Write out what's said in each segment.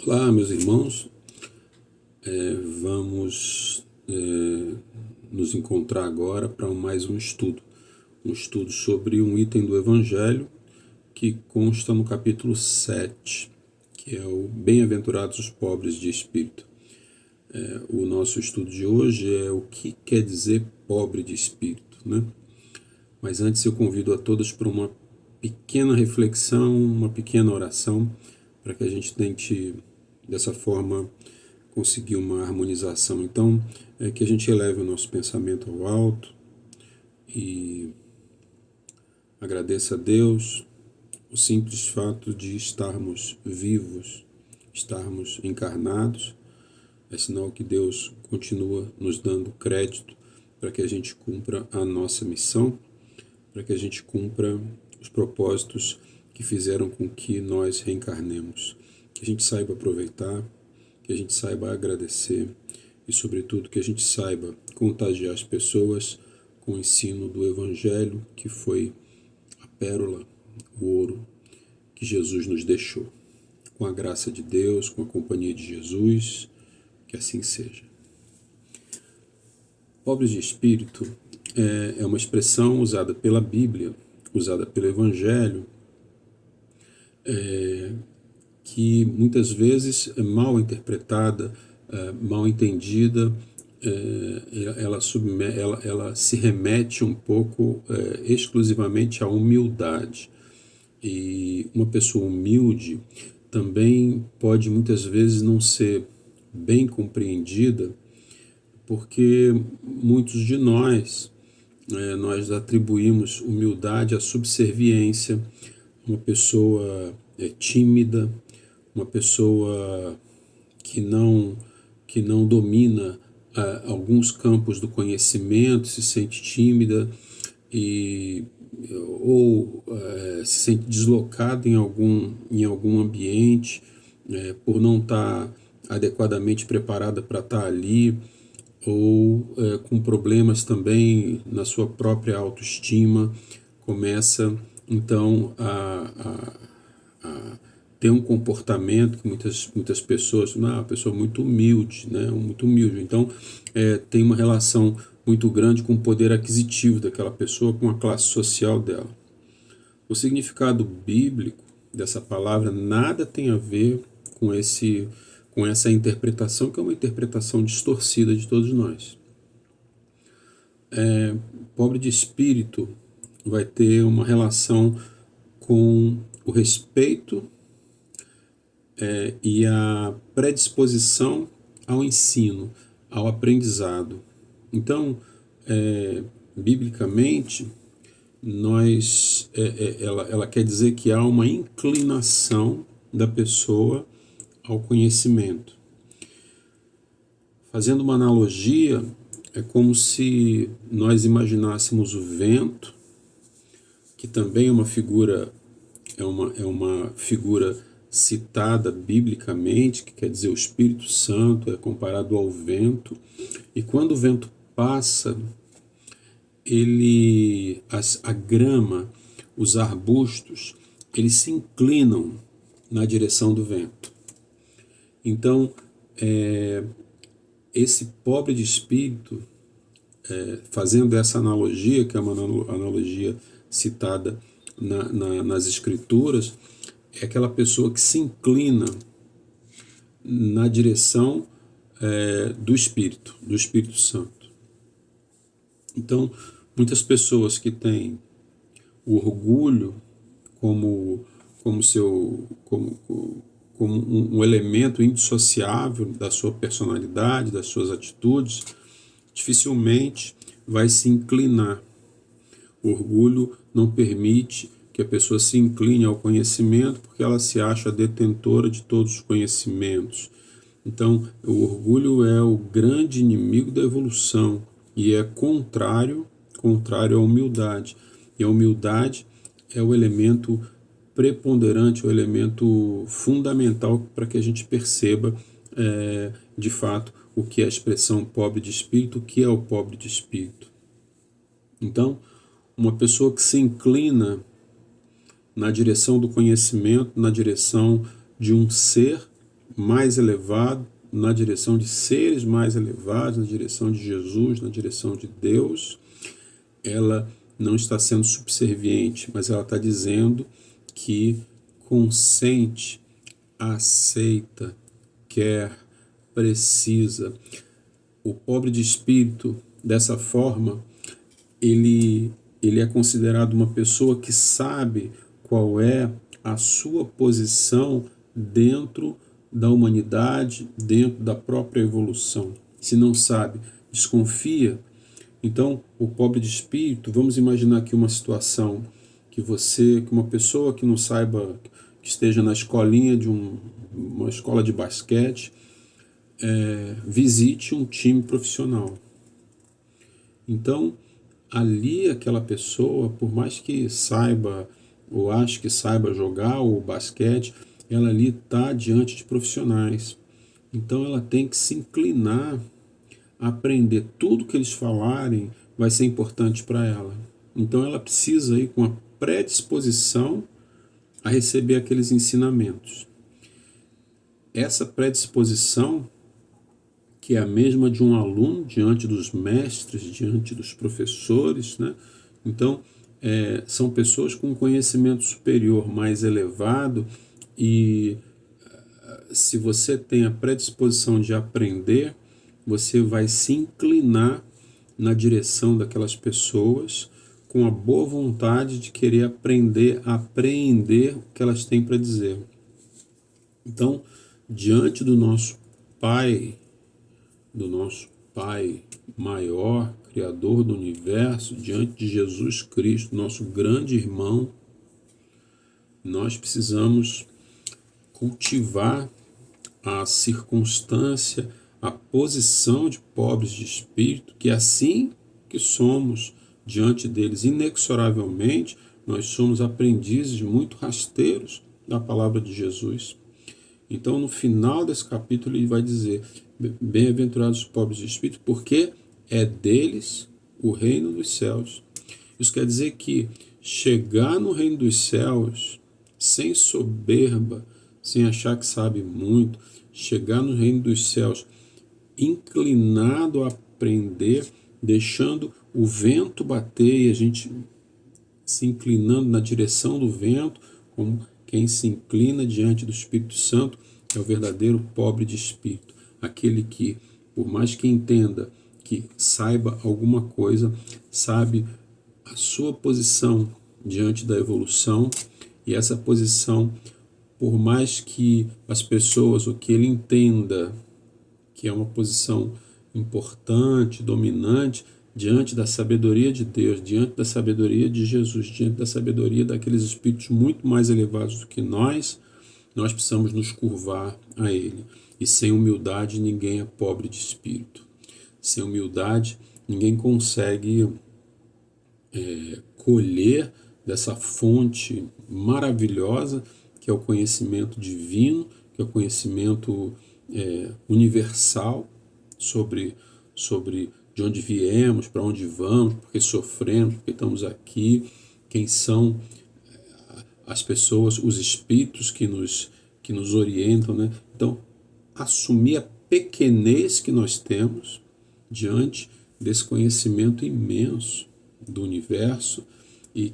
Olá, meus irmãos. Vamos nos encontrar agora para mais um estudo sobre um item do Evangelho que consta no capítulo 7, que é o Bem-aventurados os pobres de espírito. O nosso estudo de hoje é o que quer dizer pobre de espírito, né? Mas antes eu convido a todos para uma pequena reflexão, uma pequena oração, para que a gente tente, dessa forma, conseguir uma harmonização. Então, é que a gente eleve o nosso pensamento ao alto e agradeça a Deus o simples fato de estarmos vivos, estarmos encarnados. É sinal que Deus continua nos dando crédito para que a gente cumpra a nossa missão, para que a gente cumpra os propósitos que fizeram com que nós reencarnemos. Que a gente saiba aproveitar, que a gente saiba agradecer e, sobretudo, que a gente saiba contagiar as pessoas com o ensino do Evangelho, que foi a pérola, o ouro que Jesus nos deixou. Com a graça de Deus, com a companhia de Jesus, que assim seja. Pobres de espírito é uma expressão usada pela Bíblia, usada pelo Evangelho, que muitas vezes é mal interpretada, mal entendida. Ela se remete um pouco exclusivamente à humildade. E uma pessoa humilde também pode muitas vezes não ser bem compreendida, porque muitos de nós atribuímos humildade à subserviência, uma pessoa tímida, uma pessoa que não domina alguns campos do conhecimento, se sente tímida e ou se sente deslocada em algum ambiente por não estar adequadamente preparada para estar ali, ou com problemas também na sua própria autoestima, começa então a ter um comportamento que muitas pessoas, uma pessoa muito humilde, né? Muito humilde. Então, tem uma relação muito grande com o poder aquisitivo daquela pessoa, com a classe social dela. O significado bíblico dessa palavra nada tem a ver com essa interpretação, que é uma interpretação distorcida de todos nós. Pobre de espírito vai ter uma relação com o respeito e a predisposição ao ensino, ao aprendizado. Então, biblicamente, ela quer dizer que há uma inclinação da pessoa ao conhecimento. Fazendo uma analogia, é como se nós imaginássemos o vento, que também é uma figura citada biblicamente, que quer dizer o Espírito Santo, é comparado ao vento, e quando o vento passa, a grama, os arbustos, eles se inclinam na direção do vento. Então, esse pobre de espírito, fazendo essa analogia, que é uma analogia citada nas Escrituras, é aquela pessoa que se inclina na direção do Espírito Santo. Então, muitas pessoas que têm o orgulho como um elemento indissociável da sua personalidade, das suas atitudes, dificilmente vai se inclinar. O orgulho não permite que a pessoa se incline ao conhecimento, porque ela se acha detentora de todos os conhecimentos. Então, o orgulho é o grande inimigo da evolução e é contrário à humildade. E a humildade é o elemento preponderante, o elemento fundamental para que a gente perceba, de fato, o que é a expressão pobre de espírito, o que é o pobre de espírito. Então, uma pessoa que se inclina na direção do conhecimento, na direção de um ser mais elevado, na direção de seres mais elevados, na direção de Jesus, na direção de Deus, ela não está sendo subserviente, mas ela está dizendo que consente, aceita, quer, precisa. O pobre de espírito, dessa forma, ele é considerado uma pessoa que sabe qual é a sua posição dentro da humanidade, dentro da própria evolução. Se não sabe, desconfia. Então, o pobre de espírito, vamos imaginar aqui uma situação que uma pessoa que não saiba, que esteja na escolinha de uma escola de basquete, visite um time profissional. Então, ali aquela pessoa, por mais que saiba ou ache que saiba jogar o basquete, ela ali está diante de profissionais. Então ela tem que se inclinar a aprender. Tudo que eles falarem vai ser importante para ela. Então ela precisa ir com a predisposição a receber aqueles ensinamentos. Essa predisposição, que é a mesma de um aluno diante dos mestres, diante dos professores, né? Então, são pessoas com conhecimento superior mais elevado, e se você tem a predisposição de aprender, você vai se inclinar na direção daquelas pessoas com a boa vontade de querer aprender a apreender o que elas têm para dizer. Então, diante do nosso Pai maior, Criador do universo, diante de Jesus Cristo, nosso grande irmão, nós precisamos cultivar a circunstância, a posição de pobres de espírito, que assim que somos diante deles inexoravelmente, nós somos aprendizes muito rasteiros da palavra de Jesus. Então, no final desse capítulo, ele vai dizer: bem-aventurados os pobres de espírito, porque é deles o reino dos céus. Isso quer dizer que chegar no reino dos céus sem soberba, sem achar que sabe muito, chegar no reino dos céus inclinado a aprender, deixando o vento bater e a gente se inclinando na direção do vento, como quem se inclina diante do Espírito Santo, é o verdadeiro pobre de espírito. Aquele que, por mais que entenda, que saiba alguma coisa, sabe a sua posição diante da evolução, e essa posição, por mais que as pessoas, o que ele entenda que é uma posição importante, dominante, diante da sabedoria de Deus, diante da sabedoria de Jesus, diante da sabedoria daqueles espíritos muito mais elevados do que nós precisamos nos curvar a Ele. E sem humildade ninguém é pobre de espírito. Sem humildade ninguém consegue colher dessa fonte maravilhosa que é o conhecimento divino, que é o conhecimento universal sobre de onde viemos, para onde vamos, porque sofremos, porque estamos aqui, quem são as pessoas, os espíritos que nos orientam, né? Então, assumir a pequenez que nós temos diante desse conhecimento imenso do universo e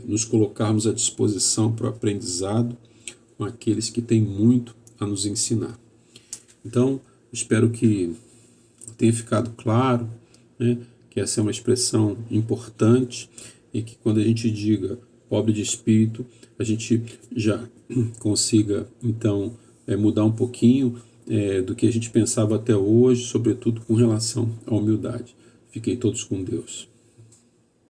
nos colocarmos à disposição para o aprendizado com aqueles que têm muito a nos ensinar. Então, espero que tenha ficado claro, né, que essa é uma expressão importante e que quando a gente diga pobre de espírito, a gente já consiga, então, mudar um pouquinho do que a gente pensava até hoje, sobretudo com relação à humildade. Fiquem todos com Deus.